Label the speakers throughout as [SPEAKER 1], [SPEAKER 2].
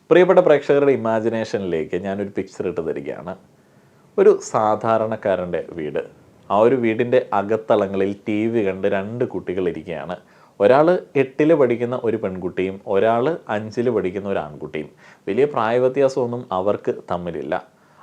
[SPEAKER 1] പ്രിയപ്പെട്ട പ്രേക്ഷകരുടെ ഇമാജിനേഷനിലേക്ക് ഞാനൊരു പിക്ചർ ഇട്ട് തരികയാണ്. ഒരു സാധാരണക്കാരൻ്റെ വീട്. ആ ഒരു വീടിൻ്റെ അകത്തളങ്ങളിൽ ടി വി കണ്ട് 2 കുട്ടികൾ ഇരിക്കുകയാണ്. ഒരാൾ 8ൽ പഠിക്കുന്ന ഒരു പെൺകുട്ടിയും ഒരാൾ 5ൽ പഠിക്കുന്ന ഒരു ആൺകുട്ടിയും. വലിയ പ്രായവ്യത്യാസമൊന്നും അവർക്ക് തമ്മിലില്ല.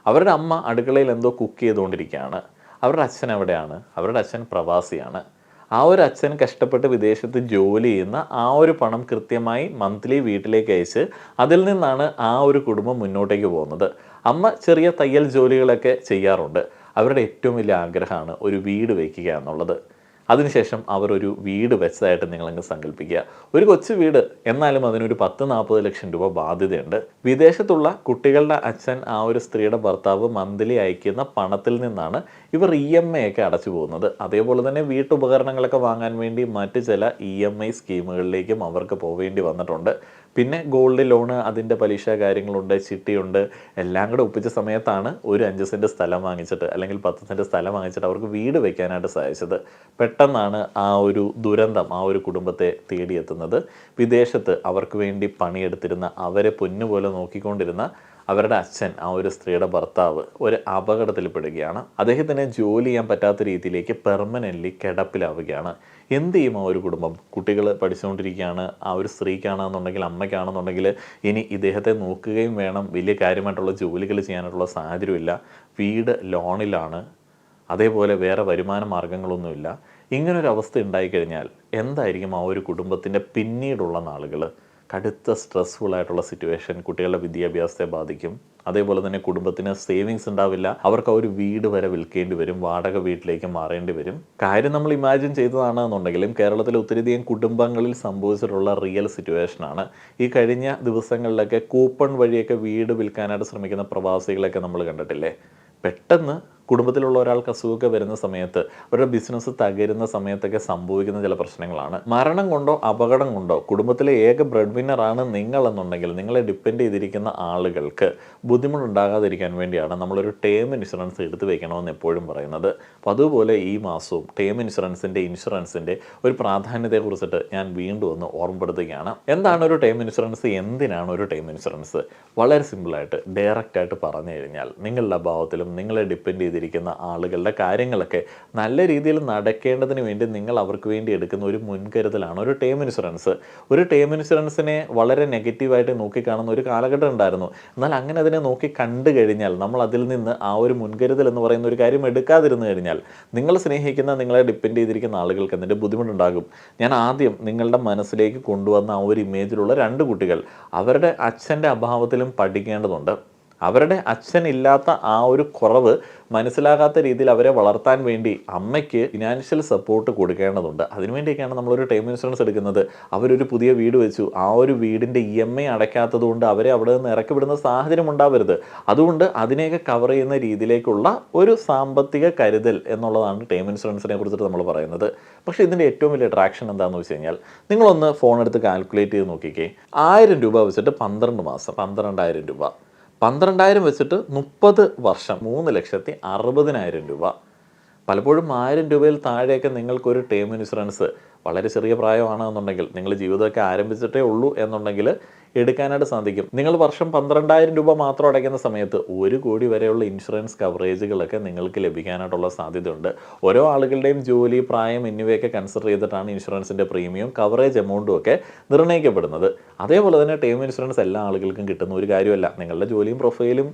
[SPEAKER 1] അവരുടെ അമ്മ അടുക്കളയിൽ എന്തോ കുക്ക് ചെയ്തുകൊണ്ടിരിക്കുകയാണ്. അവരുടെ അച്ഛൻ എവിടെയാണ്? അവരുടെ അച്ഛൻ പ്രവാസിയാണ്. ആ ഒരു അച്ഛൻ കഷ്ടപ്പെട്ട് വിദേശത്ത് ജോലി ചെയ്യുന്ന ആ ഒരു പണം കൃത്യമായി മന്ത്ലി വീട്ടിലേക്ക് അയച്ച് അതിൽ നിന്നാണ് ആ ഒരു കുടുംബം മുന്നോട്ടേക്ക് പോകുന്നത്. അമ്മ ചെറിയ തയ്യൽ ജോലികളൊക്കെ ചെയ്യാറുണ്ട്. അവരുടെ ഏറ്റവും വലിയ ആഗ്രഹമാണ് ഒരു വീട് വയ്ക്കുക എന്നുള്ളത്. അതിനുശേഷം അവർ ഒരു വീട് വെച്ചതായിട്ട് നിങ്ങളങ്ങ് സങ്കല്പിക്കുക. ഒരു കൊച്ചു വീട്, എന്നാലും അതിനൊരു 10-40 ലക്ഷം രൂപ ബാധ്യതയുണ്ട്. വിദേശത്തുള്ള കുട്ടികളുടെ അച്ഛൻ, ആ ഒരു സ്ത്രീയുടെ ഭർത്താവ് മന്ത്ലി അയക്കുന്ന പണത്തിൽ നിന്നാണ് ഇവർ EMI ഒക്കെ അടച്ചു പോകുന്നത്. അതേപോലെ തന്നെ വീട്ടുപകരണങ്ങളൊക്കെ വാങ്ങാൻ വേണ്ടി മറ്റ് ചില EMI സ്കീമുകളിലേക്കും അവർക്ക് പോവേണ്ടി വന്നിട്ടുണ്ട്. പിന്നെ ഗോൾഡ് ലോണ്, അതിൻ്റെ പലിശ കാര്യങ്ങളുണ്ട്, ചിട്ടിയുണ്ട്. എല്ലാം കൂടെ ഒപ്പിച്ച സമയത്താണ് ഒരു 5 സെൻറ്റ് സ്ഥലം വാങ്ങിച്ചിട്ട് അല്ലെങ്കിൽ 10 സെൻറ്റ് സ്ഥലം വാങ്ങിച്ചിട്ട് അവർക്ക് വീട് വെക്കാനായിട്ട് സാധിച്ചത്. പെട്ടെന്നാണ് ആ ഒരു ദുരന്തം ആ ഒരു കുടുംബത്തെ തേടിയെത്തുന്നത്. വിദേശത്ത് അവർക്ക് വേണ്ടി പണിയെടുത്തിരുന്ന, അവരെ പൊന്നുപോലെ നോക്കിക്കൊണ്ടിരുന്ന അവരുടെ അച്ഛൻ, ആ ഒരു സ്ത്രീയുടെ ഭർത്താവ്, ഒരു അപകടത്തിൽപ്പെടുകയാണ്. അദ്ദേഹത്തിന് ജോലി ചെയ്യാൻ പറ്റാത്ത രീതിയിലേക്ക് പെർമനൻ്റ്ലി കിടപ്പിലാവുകയാണ്. എന്ത് ചെയ്യും ആ ഒരു കുടുംബം? കുട്ടികൾ പഠിച്ചുകൊണ്ടിരിക്കുകയാണ്. ആ ഒരു സ്ത്രീക്കാണെന്നുണ്ടെങ്കിൽ, അമ്മയ്ക്കാണെന്നുണ്ടെങ്കിൽ ഇനി ഇദ്ദേഹത്തെ നോക്കുകയും വേണം. വലിയ കാര്യമായിട്ടുള്ള ജോലികൾ ചെയ്യാനായിട്ടുള്ള സാഹചര്യമില്ല. വീട് ലോണിലാണ്. അതേപോലെ വേറെ വരുമാന മാർഗങ്ങളൊന്നുമില്ല. ഇങ്ങനൊരു അവസ്ഥ ഉണ്ടായിക്കഴിഞ്ഞാൽ എന്തായിരിക്കും ആ ഒരു കുടുംബത്തിൻ്റെ പിന്നീടുള്ള നാളുകൾ? കടുത്ത സ്ട്രെസ്ഫുൾ ആയിട്ടുള്ള സിറ്റുവേഷൻ, കുട്ടികളുടെ വിദ്യാഭ്യാസത്തെ ബാധിക്കും. അതേപോലെ തന്നെ കുടുംബത്തിന് സേവിങ്സ് ഉണ്ടാവില്ല. അവർക്ക് ആ ഒരു വീട് വരെ വിൽക്കേണ്ടി വരും, വാടക വീട്ടിലേക്ക് മാറേണ്ടി വരും. കാര്യം നമ്മൾ ഇമാജിൻ ചെയ്തതാണെന്നുണ്ടെങ്കിലും കേരളത്തിലെ ഒത്തിരിയധികം കുടുംബങ്ങളിൽ സംഭവിച്ചിട്ടുള്ള റിയൽ സിറ്റുവേഷനാണ്. ഈ കഴിഞ്ഞ ദിവസങ്ങളിലൊക്കെ കൂപ്പൺ വഴിയൊക്കെ വീട് വിൽക്കാനായിട്ട് ശ്രമിക്കുന്ന പ്രവാസികളൊക്കെ നമ്മൾ കണ്ടിട്ടില്ലേ? പെട്ടെന്ന് കുടുംബത്തിലുള്ള ഒരാൾക്ക് അസുഖമൊക്കെ വരുന്ന സമയത്ത്, അവരുടെ ബിസിനസ് തകരുന്ന സമയത്തൊക്കെ സംഭവിക്കുന്ന ചില പ്രശ്നങ്ങളാണ്. മരണം കൊണ്ടോ അപകടം കൊണ്ടോ കുടുംബത്തിലെ ഏക ബ്രെഡ് വിന്നറാണ് നിങ്ങളെന്നുണ്ടെങ്കിൽ, നിങ്ങളെ ഡിപ്പെൻഡ് ചെയ്തിരിക്കുന്ന ആളുകൾക്ക് ബുദ്ധിമുട്ടുണ്ടാകാതിരിക്കാൻ വേണ്ടിയാണ് നമ്മളൊരു ടേം ഇൻഷുറൻസ് എടുത്ത് വെക്കണമെന്ന് എപ്പോഴും പറയുന്നത്. അപ്പോൾ അതുപോലെ ഈ മാസവും ടേം ഇൻഷുറൻസിൻ്റെ ഒരു പ്രാധാന്യത്തെക്കുറിച്ചിട്ട് ഞാൻ വീണ്ടും ഒന്ന് ഓർമ്മപ്പെടുത്തുകയാണ്. എന്താണ് ഒരു ടേം ഇൻഷുറൻസ്? എന്തിനാണ് ഒരു ടേം ഇൻഷുറൻസ്? വളരെ സിമ്പിളായിട്ട് ഡയറക്റ്റായിട്ട് പറഞ്ഞു കഴിഞ്ഞാൽ, നിങ്ങളുടെ അഭാവത്തിലും നിങ്ങളെ ഡിപ്പെൻഡ് ചെയ്തിരിക്കുന്ന ആളുകളുടെ കാര്യങ്ങളൊക്കെ നല്ല രീതിയിൽ നടക്കേണ്ടതിന് വേണ്ടി നിങ്ങൾ അവർക്ക് വേണ്ടി എടുക്കുന്ന ഒരു മുൻകരുതലാണ് ഒരു ടേം ഇൻഷുറൻസ്. ഒരു ടേം ഇൻഷുറൻസിനെ വളരെ നെഗറ്റീവായിട്ട് നോക്കിക്കാണുന്ന ഒരു കാലഘട്ടം ഉണ്ടായിരുന്നു. എന്നാൽ അങ്ങനെ അതിനെ നോക്കി കണ്ടു കഴിഞ്ഞാൽ, നമ്മൾ അതിൽ നിന്ന് ആ ഒരു മുൻകരുതൽ എന്ന് പറയുന്ന ഒരു കാര്യം എടുക്കാതിരുന്നു കഴിഞ്ഞാൽ, നിങ്ങൾ സ്നേഹിക്കുന്ന, നിങ്ങളെ ഡിപ്പെൻഡ് ചെയ്തിരിക്കുന്ന ആളുകൾക്ക് അതിൻ്റെ ബുദ്ധിമുട്ടുണ്ടാകും. ഞാൻ ആദ്യം നിങ്ങളുടെ മനസ്സിലേക്ക് കൊണ്ടുവന്ന ആ ഒരു ഇമേജിലുള്ള 2 കുട്ടികൾ അവരുടെ അച്ഛൻ്റെ അഭാവത്തിലും പഠിക്കേണ്ടതുണ്ട്. അവരുടെ അച്ഛനില്ലാത്ത ആ ഒരു കുറവ് മനസ്സിലാകാത്ത രീതിയിൽ അവരെ വളർത്താൻ വേണ്ടി അമ്മയ്ക്ക് ഫിനാൻഷ്യൽ സപ്പോർട്ട് കൊടുക്കേണ്ടതുണ്ട്. അതിനുവേണ്ടിയൊക്കെയാണ് നമ്മളൊരു ടേം ഇൻഷുറൻസ് എടുക്കുന്നത്. അവരൊരു പുതിയ വീട് വെച്ചു, ആ ഒരു വീടിൻ്റെ EMI അടയ്ക്കാത്തത് കൊണ്ട് അവരെ അവിടെ നിന്ന് ഇറക്കി വിടുന്ന സാഹചര്യം ഉണ്ടാവരുത്. അതുകൊണ്ട് അതിനെയൊക്കെ കവർ ചെയ്യുന്ന രീതിയിലേക്കുള്ള ഒരു സാമ്പത്തിക കരുതൽ എന്നുള്ളതാണ് ടേം ഇൻഷുറൻസിനെ കുറിച്ചിട്ട് നമ്മൾ പറയുന്നത്. പക്ഷേ ഇതിൻ്റെ ഏറ്റവും വലിയ അട്രാക്ഷൻ എന്താണെന്ന് വെച്ച് കഴിഞ്ഞാൽ, നിങ്ങളൊന്ന് ഫോൺ എടുത്ത് കാൽക്കുലേറ്റ് ചെയ്ത് നോക്കിക്കേ. 1000 രൂപ വെച്ചിട്ട് 12 മാസം 12,000 രൂപ, 12,000 വെച്ചിട്ട് 30 വർഷം 3,60,000 രൂപ. പലപ്പോഴും 1000 രൂപയിൽ താഴെയൊക്കെ നിങ്ങൾക്കൊരു ടേം ഇൻഷുറൻസ്, വളരെ ചെറിയ പ്രായമാണെന്നുണ്ടെങ്കിൽ, നിങ്ങൾ ജീവിതമൊക്കെ ആരംഭിച്ചിട്ടേ ഉള്ളൂ എന്നുണ്ടെങ്കിൽ എടുക്കാനായിട്ട് സാധിക്കും. നിങ്ങൾ വർഷം 12,000 രൂപ മാത്രം അടയ്ക്കുന്ന സമയത്ത് 1 കോടി വരെയുള്ള ഇൻഷുറൻസ് കവറേജുകളൊക്കെ നിങ്ങൾക്ക് ലഭിക്കാനായിട്ടുള്ള സാധ്യതയുണ്ട്. ഓരോ ആളുകളുടെയും ജോലി, പ്രായം എന്നിവയൊക്കെ കൺസിഡർ ചെയ്തിട്ടാണ് ഇൻഷുറൻസിൻ്റെ പ്രീമിയം, കവറേജ് എമൗണ്ടും ഒക്കെ നിർണ്ണയിക്കപ്പെടുന്നത്. അതേപോലെ തന്നെ ടേം ഇൻഷുറൻസ് എല്ലാ ആളുകൾക്കും കിട്ടുന്ന ഒരു കാര്യമല്ല. നിങ്ങളുടെ ജോലിയും പ്രൊഫൈലും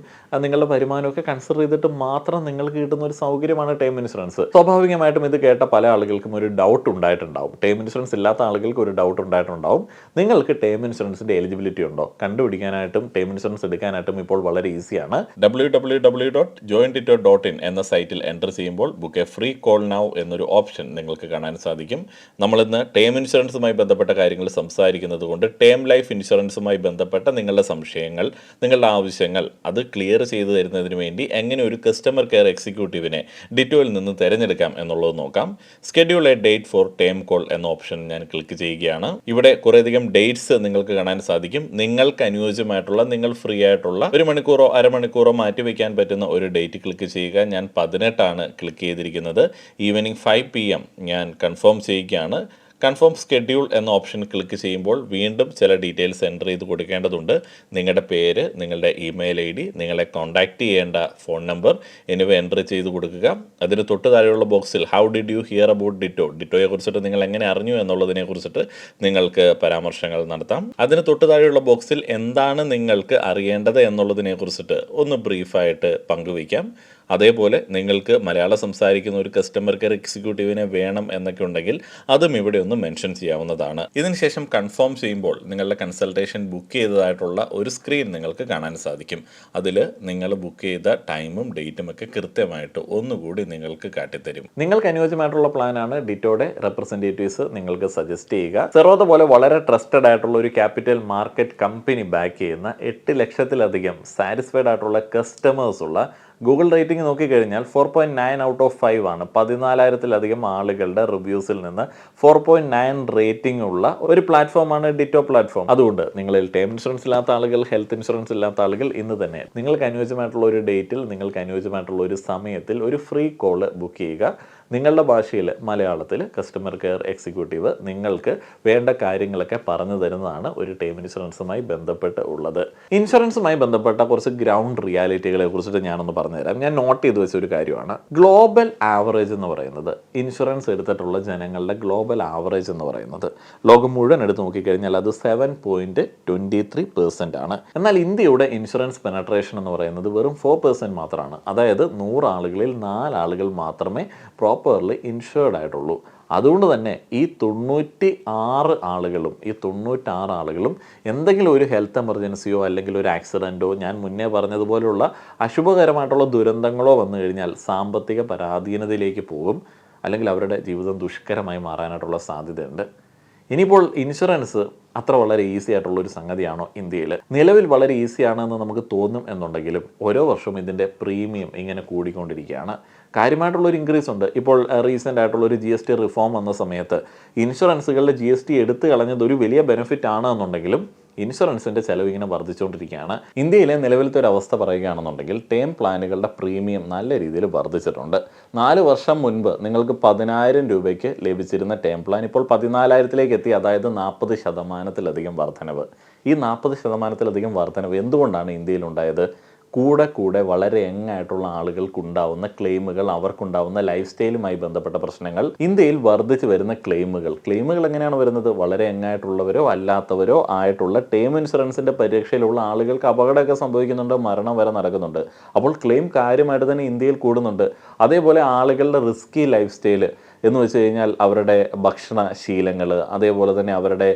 [SPEAKER 1] നിങ്ങളുടെ വരുമാനമൊക്കെ കൺസിഡർ ചെയ്തിട്ട് മാത്രം നിങ്ങൾക്ക് കിട്ടുന്ന ഒരു സൗകര്യമാണ് ടേം ഇൻഷുറൻസ്. സ്വാഭാവികമായിട്ടും ഇത് കേട്ട പല ആളുകൾക്കും ഒരു ഡൗട്ട് ഉണ്ടായിട്ടുണ്ടാവും. ടേം ഇൻഷുറൻസ് ഇല്ലാത്ത ആളുകൾക്ക് ഒരു ഡൗട്ട് ഉണ്ടായിട്ടുണ്ടാവും. നിങ്ങൾക്ക് ടേം ഇൻഷുറൻസിൻ്റെ എലിജിബിലിറ്റി ഉണ്ടോ? കണ്ടുപിടിക്കാനായിട്ടും ടേം ഇൻഷുറൻസ് എടുക്കാനായിട്ടും ഇപ്പോൾ വളരെ ഈസിയാണ്. www.jointito.in എന്ന സൈറ്റിൽ എൻ്റർ ചെയ്യുമ്പോൾ book A free call now എന്നൊരു ഓപ്ഷൻ നിങ്ങൾക്ക് കാണാൻ സാധിക്കും. നമ്മളിന്ന് ടേം ഇൻഷുറൻസുമായി ബന്ധപ്പെട്ട കാര്യങ്ങൾ സംസാരിക്കുന്നത് കൊണ്ട് ടേം ലൈഫ് ഇൻഷുറൻസുമായി ബന്ധപ്പെട്ട നിങ്ങളുടെ സംശയങ്ങൾ, നിങ്ങളുടെ ആവശ്യങ്ങൾ അത് ക്ലിയർ ചെയ്തു തരുന്നതിന് വേണ്ടി എങ്ങനെ ഒരു കസ്റ്റമർ കെയർ എക്സിക്യൂട്ടീവിനെ ഡിറ്റോയിൽ നിന്ന് തിരഞ്ഞെടുക്കാം എന്നുള്ളത് നോക്കാം. Schedule A date for term call എന്ന ഓപ്ഷൻ ഞാൻ ക്ലിക്ക് ചെയ്യുകയാണ്. ഇവിടെ കുറേയധികം ഡേറ്റ്സ് നിങ്ങൾക്ക് കാണാൻ സാധിക്കും. നിങ്ങൾക്ക് അനുയോജ്യമായിട്ടുള്ള, നിങ്ങൾ ഫ്രീ ആയിട്ടുള്ള 1 മണിക്കൂറോ അരമണിക്കൂറോ മാറ്റി വയ്ക്കാൻ പറ്റുന്ന ഒരു ഡേറ്റ് ക്ലിക്ക് ചെയ്യുക. ഞാൻ 18 ആണ് ക്ലിക്ക് ചെയ്തിരിക്കുന്നത്. ഈവനിങ് 5 PM ഞാൻ കൺഫേം ചെയ്യുകയാണ്. കൺഫേം സ്കെഡ്യൂൾ എന്ന ഓപ്ഷൻ ക്ലിക്ക് ചെയ്യുമ്പോൾ വീണ്ടും ചില ഡീറ്റെയിൽസ് എൻ്റർ ചെയ്ത് കൊടുക്കേണ്ടതുണ്ട്. നിങ്ങളുടെ പേര്, നിങ്ങളുടെ ഇമെയിൽ ID, നിങ്ങളെ കോൺടാക്റ്റ് ചെയ്യേണ്ട ഫോൺ നമ്പർ എന്നിവ എൻ്റർ ചെയ്ത് കൊടുക്കുക. അതിന് തൊട്ട് താഴെയുള്ള ബോക്സിൽ how did you hear about Ditto, ഡിറ്റോയെ കുറിച്ചിട്ട് നിങ്ങൾ എങ്ങനെ അറിഞ്ഞു എന്നുള്ളതിനെ കുറിച്ചിട്ട് നിങ്ങൾക്ക് പരാമർശങ്ങൾ നടത്താം. അതിന് തൊട്ട് താഴെയുള്ള ബോക്സിൽ എന്താണ് നിങ്ങൾക്ക് അറിയേണ്ടത് എന്നുള്ളതിനെ കുറിച്ചിട്ട് ഒന്ന് ബ്രീഫായിട്ട് പങ്കുവയ്ക്കാം. അതേപോലെ നിങ്ങൾക്ക് മലയാളം സംസാരിക്കുന്ന ഒരു കസ്റ്റമർ കെയർ എക്സിക്യൂട്ടീവിനെ വേണം എന്നൊക്കെ ഉണ്ടെങ്കിൽ അതും ഇവിടെ ഒന്ന് മെൻഷൻ ചെയ്യാവുന്നതാണ്. ഇതിനുശേഷം കൺഫേം ചെയ്യുമ്പോൾ നിങ്ങളുടെ കൺസൾട്ടേഷൻ ബുക്ക് ചെയ്തതായിട്ടുള്ള ഒരു സ്ക്രീൻ നിങ്ങൾക്ക് കാണാൻ സാധിക്കും. അതിൽ നിങ്ങൾ ബുക്ക് ചെയ്ത ടൈമും ഡേറ്റും ഒക്കെ കൃത്യമായിട്ട് ഒന്നുകൂടി നിങ്ങൾക്ക് കാട്ടിത്തരും. നിങ്ങൾക്ക് അനുയോജ്യമായിട്ടുള്ള പ്ലാനാണ് ഡിറ്റോയുടെ റെപ്രസെൻറ്റേറ്റീവ്സ് നിങ്ങൾക്ക് സജസ്റ്റ് ചെയ്യുക. സെറോദ പോലെ വളരെ ട്രസ്റ്റഡ് ആയിട്ടുള്ള ഒരു ക്യാപിറ്റൽ മാർക്കറ്റ് കമ്പനി ബാക്ക് ചെയ്യുന്ന 8 ലക്ഷത്തിലധികം സാറ്റിസ്ഫൈഡ് ആയിട്ടുള്ള കസ്റ്റമേഴ്സ് ഉള്ള ഗൂഗിൾ റേറ്റിംഗ് നോക്കിക്കഴിഞ്ഞാൽ 4.9 ഔട്ട് ഓഫ് 5 ആണ്. 14,000-ലധികം ആളുകളുടെ റിവ്യൂസിൽ നിന്ന് 4.9 റേറ്റിംഗ് ഉള്ള ഒരു പ്ലാറ്റ്ഫോമാണ് ഡിറ്റോ പ്ലാറ്റ്ഫോം. അതുകൊണ്ട് നിങ്ങളിൽ ടേം ഇൻഷുറൻസ് ഇല്ലാത്ത ആളുകൾ, ഹെൽത്ത് ഇൻഷുറൻസ് ഇല്ലാത്ത ആളുകൾ ഇന്ന് തന്നെ നിങ്ങൾക്ക് അനുയോജ്യമായിട്ടുള്ള ഒരു ഡേറ്റിൽ, നിങ്ങൾക്ക് അനുയോജ്യമായിട്ടുള്ള ഒരു സമയത്തിൽ ഒരു ഫ്രീ കോള് ബുക്ക് ചെയ്യുക. നിങ്ങളുടെ ഭാഷയിൽ, മലയാളത്തിൽ കസ്റ്റമർ കെയർ എക്സിക്യൂട്ടീവ് നിങ്ങൾക്ക് വേണ്ട കാര്യങ്ങളൊക്കെ പറഞ്ഞു തരുന്നതാണ് ഒരു ടേം ഇൻഷുറൻസുമായി ബന്ധപ്പെട്ട് ഉള്ളത്. ഇൻഷുറൻസുമായി ബന്ധപ്പെട്ട കുറച്ച് ഗ്രൗണ്ട് റിയാലിറ്റികളെ കുറിച്ചിട്ട് ഞാനൊന്ന് പറഞ്ഞുതരാം. ഞാൻ നോട്ട് ചെയ്ത് വെച്ച ഒരു കാര്യമാണ് ഗ്ലോബൽ ആവറേജ് എന്ന് പറയുന്നത്. ഇൻഷുറൻസ് എടുത്തിട്ടുള്ള ജനങ്ങളുടെ ഗ്ലോബൽ ആവറേജ് എന്ന് പറയുന്നത് ലോകം മുഴുവൻ എടുത്ത് നോക്കിക്കഴിഞ്ഞാൽ അത് 7.23% ആണ്. എന്നാൽ ഇന്ത്യയുടെ ഇൻഷുറൻസ് പെനട്രേഷൻ എന്ന് പറയുന്നത് വെറും 4% മാത്രമാണ്. അതായത് 100 ആളുകളിൽ 4 ആളുകൾ മാത്രമേ പ്രോപ്പർലി ഇൻഷുർഡ് ആയിട്ടുള്ളൂ. അതുകൊണ്ട് തന്നെ ഈ 96 ആളുകളും എന്തെങ്കിലും ഒരു ഹെൽത്ത് എമർജൻസിയോ അല്ലെങ്കിൽ ഒരു ആക്സിഡൻറ്റോ, ഞാൻ മുന്നേ പറഞ്ഞതുപോലുള്ള അശുഭകരമായിട്ടുള്ള ദുരന്തങ്ങളോ വന്നു കഴിഞ്ഞാൽ സാമ്പത്തിക പരാധീനതയിലേക്ക് പോകും, അല്ലെങ്കിൽ അവരുടെ ജീവിതം ദുഷ്കരമായി മാറാനായിട്ടുള്ള സാധ്യതയുണ്ട്. ഇനിയിപ്പോൾ ഇൻഷുറൻസ് അത്ര വളരെ ഈസി ആയിട്ടുള്ളൊരു സംഗതിയാണോ ഇന്ത്യയിൽ? നിലവിൽ വളരെ ഈസിയാണെന്ന് നമുക്ക് തോന്നും എന്നുണ്ടെങ്കിലും ഓരോ വർഷവും ഇതിൻ്റെ പ്രീമിയം ഇങ്ങനെ കൂടിക്കൊണ്ടിരിക്കുകയാണ്. കാര്യമായിട്ടുള്ളൊരു ഇൻക്രീസ് ഉണ്ട്. ഇപ്പോൾ റീസെൻ്റ് ആയിട്ടുള്ളൊരു GST റിഫോം വന്ന സമയത്ത് ഇൻഷുറൻസുകളിലെ GST എടുത്തു കളഞ്ഞത് ഒരു വലിയ ബെനിഫിറ്റ് ആണ് എന്നുണ്ടെങ്കിലും ഇൻഷുറൻസിൻ്റെ ചിലവ് ഇങ്ങനെ വർദ്ധിച്ചുകൊണ്ടിരിക്കുകയാണ്. ഇന്ത്യയിലെ നിലവിലത്തെ ഒരു അവസ്ഥ പറയുകയാണെന്നുണ്ടെങ്കിൽ ടേം പ്ലാനുകളുടെ പ്രീമിയം നല്ല രീതിയിൽ വർദ്ധിച്ചിട്ടുണ്ട്. 4 വർഷം മുൻപ് നിങ്ങൾക്ക് 10,000 രൂപയ്ക്ക് ലഭിച്ചിരുന്ന ടേം പ്ലാൻ ഇപ്പോൾ 14,000-ലേക്ക് എത്തി. അതായത് 40%-ലധികം വർധനവ്. ഈ 40%-ലധികം വർധനവ് എന്തുകൊണ്ടാണ് ഇന്ത്യയിൽ ഉണ്ടായത്? കൂടെ വളരെ യങ്ങായിട്ടുള്ള ആളുകൾക്കുണ്ടാവുന്ന ക്ലെയിമുകൾ, അവർക്കുണ്ടാവുന്ന ലൈഫ് സ്റ്റൈലുമായി ബന്ധപ്പെട്ട പ്രശ്നങ്ങൾ, ഇന്ത്യയിൽ വർദ്ധിച്ചു വരുന്ന ക്ലെയിമുകൾ എങ്ങനെയാണ് വരുന്നത്? വളരെ യങ്ങായിട്ടുള്ളവരോ അല്ലാത്തവരോ ആയിട്ടുള്ള ടേം ഇൻഷുറൻസിൻ്റെ പരിരക്ഷയിലുള്ള ആളുകൾക്ക് അപകടമൊക്കെ സംഭവിക്കുന്നുണ്ട്, മരണം വരെ നടക്കുന്നുണ്ട്. അപ്പോൾ ക്ലെയിം കാര്യമായിട്ട് തന്നെ ഇന്ത്യയിൽ കൂടുന്നുണ്ട്. അതേപോലെ ആളുകളുടെ റിസ്കി ലൈഫ് സ്റ്റൈല് എന്ന് വെച്ച് കഴിഞ്ഞാൽ അവരുടെ ഭക്ഷണ ശീലങ്ങൾ, അതേപോലെ തന്നെ അവരുടെ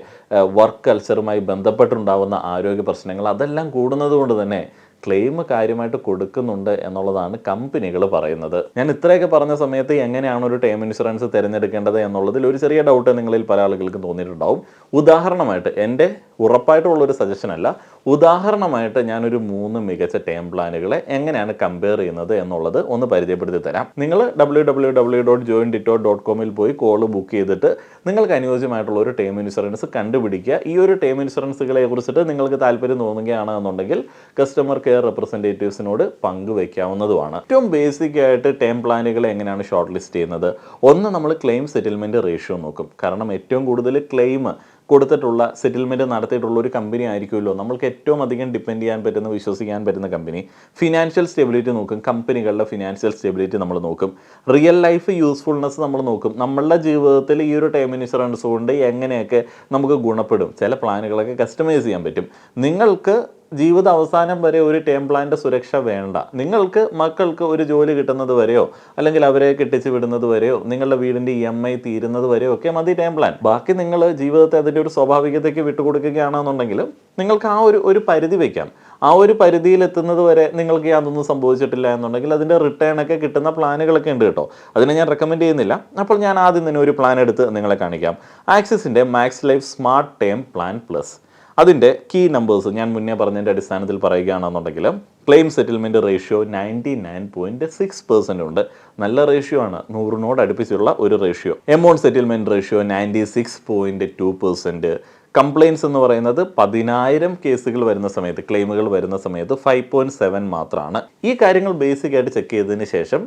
[SPEAKER 1] വർക്ക് കൾച്ചറുമായി ബന്ധപ്പെട്ടുണ്ടാവുന്ന ആരോഗ്യ പ്രശ്നങ്ങൾ, അതെല്ലാം കൂടുന്നത് കൊണ്ട് തന്നെ ക്ലെയിം കാര്യമായിട്ട് കൊടുക്കുന്നുണ്ട് എന്നുള്ളതാണ് കമ്പനികൾ പറയുന്നത്. ഞാൻ ഇത്രയൊക്കെ പറഞ്ഞ സമയത്ത് എങ്ങനെയാണ് ഒരു ടേം ഇൻഷുറൻസ് തിരഞ്ഞെടുക്കേണ്ടത് എന്നുള്ളതിൽ ഒരു ചെറിയ ഡൗട്ട് നിങ്ങളിൽ പല ആളുകൾക്കും തോന്നിയിട്ടുണ്ടാവും. ഉദാഹരണമായിട്ട്, എൻ്റെ ഉറപ്പായിട്ടുള്ളൊരു സജഷൻ അല്ല, ഉദാഹരണമായിട്ട് ഞാനൊരു 3 മികച്ച ടേം പ്ലാനുകളെ എങ്ങനെയാണ് കമ്പയർ ചെയ്യുന്നത് എന്നുള്ളത് ഒന്ന് പരിചയപ്പെടുത്തി തരാം. നിങ്ങൾ www.joindito.com പോയി കോള് ബുക്ക് ചെയ്തിട്ട് നിങ്ങൾക്ക് അനുയോജ്യമായിട്ടുള്ള ഒരു ടേം ഇൻഷുറൻസ് കണ്ടുപിടിക്കുക. ഈ ഒരു ടേം ഇൻഷുറൻസുകളെ കുറിച്ചിട്ട് നിങ്ങൾക്ക് താല്പര്യം തോന്നുകയാണെന്നുണ്ടെങ്കിൽ കസ്റ്റമർ കെയർ റെപ്രസെൻറ്റേറ്റീവ്സിനോട് പങ്കുവയ്ക്കാവുന്നതുമാണ്. ഏറ്റവും ബേസിക് ആയിട്ട് ടേം പ്ലാനുകൾ എങ്ങനെയാണ് ഷോർട്ട് ലിസ്റ്റ് ചെയ്യുന്നത്? ഒന്ന്, നമ്മൾ ക്ലെയിം സെറ്റിൽമെൻറ്റ് റേഷ്യോ നോക്കും. കാരണം ഏറ്റവും കൂടുതൽ ക്ലെയിം കൊടുത്തിട്ടുള്ള, സെറ്റിൽമെൻറ്റ് നടത്തിയിട്ടുള്ള ഒരു കമ്പനി ആയിരിക്കുമല്ലോ നമ്മൾക്ക് ഏറ്റവും അധികം ഡിപ്പെൻഡ് ചെയ്യാൻ പറ്റുന്ന, വിശ്വസിക്കാൻ പറ്റുന്ന കമ്പനി. ഫിനാൻഷ്യൽ സ്റ്റെബിലിറ്റി നോക്കും, കമ്പനികളുടെ ഫിനാൻഷ്യൽ സ്റ്റെബിലിറ്റി നമ്മൾ നോക്കും. റിയൽ ലൈഫ് യൂസ്ഫുൾനെസ് നമ്മൾ നോക്കും. നമ്മളുടെ ജീവിതത്തിൽ ഈ ഒരു ടേം ഇൻഷുറൻസ് കൊണ്ട് എങ്ങനെയൊക്കെ നമുക്ക് ഗുണപ്പെടും. ചില പ്ലാനുകളൊക്കെ കസ്റ്റമൈസ് ചെയ്യാൻ പറ്റും. നിങ്ങൾക്ക് ജീവിത അവസാനം വരെ ഒരു ടേം പ്ലാൻ്റെ സുരക്ഷ വേണ്ട. നിങ്ങൾക്ക് മക്കൾക്ക് ഒരു ജോലി കിട്ടുന്നത് വരെയോ അല്ലെങ്കിൽ അവരെ കെട്ടിച്ച് വിടുന്നത് വരെയോ നിങ്ങളുടെ വീടിൻ്റെ EMI തീരുന്നത് വരെയോ ഒക്കെ മതി ടേം പ്ലാൻ. ബാക്കി നിങ്ങൾ ജീവിതത്തെ അതിൻ്റെ ഒരു സ്വാഭാവികതയ്ക്ക് വിട്ടുകൊടുക്കുകയാണെന്നുണ്ടെങ്കിൽ നിങ്ങൾക്ക് ആ ഒരു പരിധി വയ്ക്കാം. ആ ഒരു പരിധിയിൽ എത്തുന്നത് വരെ നിങ്ങൾക്ക് യാതൊന്നും സംഭവിച്ചിട്ടില്ല എന്നുണ്ടെങ്കിൽ അതിൻ്റെ റിട്ടേൺ ഒക്കെ കിട്ടുന്ന പ്ലാനുകളൊക്കെ ഉണ്ട് കേട്ടോ. അതിനെ ഞാൻ റെക്കമെൻഡ് ചെയ്യുന്നില്ല. അപ്പോൾ ഞാൻ ആദ്യം തന്നെ ഒരു പ്ലാൻ എടുത്ത് നിങ്ങളെ കാണിക്കാം. ആക്സിസിൻ്റെ Max Life Smart Term Plan Plus. അതിൻ്റെ കീ നമ്പേഴ്സ് ഞാൻ മുന്നേ പറഞ്ഞതിൻ്റെ അടിസ്ഥാനത്തിൽ പറയുകയാണെന്നുണ്ടെങ്കിൽ ക്ലെയിം സെറ്റിൽമെൻറ്റ് റേഷ്യോ 99.6% ഉണ്ട്. നല്ല റേഷ്യോ ആണ്, 100നോട് അടുപ്പിച്ചുള്ള ഒരു ratio. Amount settlement ratio 96.2%. Compliance എന്ന് പറയുന്നത് 10,000 കേസുകൾ വരുന്ന സമയത്ത്, ക്ലെയിമുകൾ വരുന്ന സമയത്ത് 5.7 മാത്രമാണ്. ഈ കാര്യങ്ങൾ ബേസിക് ആയിട്ട് ചെക്ക് ചെയ്തതിന് ശേഷം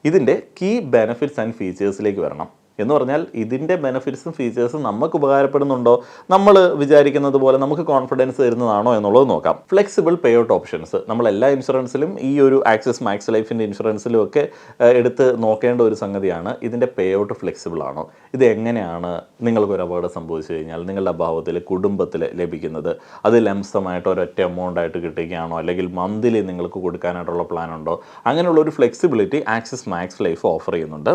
[SPEAKER 1] ഇതിൻ്റെ കീ ബെനിഫിറ്റ്സ് ആൻഡ് ഫീച്ചേഴ്സിലേക്ക് വരണം. എന്ന് പറഞ്ഞാൽ ഇതിൻ്റെ ബെനിഫിറ്റ്സും ഫീച്ചേഴ്സും നമുക്ക് ഉപകാരപ്പെടുന്നുണ്ടോ, നമ്മൾ വിചാരിക്കുന്നത് പോലെ നമുക്ക് കോൺഫിഡൻസ് തരുന്നതാണോ എന്നുള്ളത് നോക്കാം. ഫ്ലെക്സിബിൾ പേ ഔട്ട് ഓപ്ഷൻസ് നമ്മൾ എല്ലാ ഇൻഷുറൻസിലും ഈ ഒരു ആക്സിസ് മാക്സ് ലൈഫിൻ്റെ ഇൻഷുറൻസിലും ഒക്കെ എടുത്ത് നോക്കേണ്ട ഒരു സംഗതിയാണ്. ഇതിൻ്റെ പേ ഔട്ട് ഫ്ലെക്സിബിൾ ആണോ, ഇത് എങ്ങനെയാണ് നിങ്ങൾക്കൊരു അപകടം സംഭവിച്ചു കഴിഞ്ഞാൽ നിങ്ങളുടെ അഭാവത്തിൽ കുടുംബത്തിൽ ലഭിക്കുന്നത്, അത് ലംസമായിട്ട് ഒരൊറ്റ എമൗണ്ട് ആയിട്ട് കിട്ടുകയാണോ, അല്ലെങ്കിൽ മന്ത്ലി നിങ്ങൾക്ക് കൊടുക്കാനായിട്ടുള്ള പ്ലാൻ ഉണ്ടോ, അങ്ങനെയുള്ള ഒരു flexibility Axis Max Life offer ചെയ്യുന്നുണ്ട്.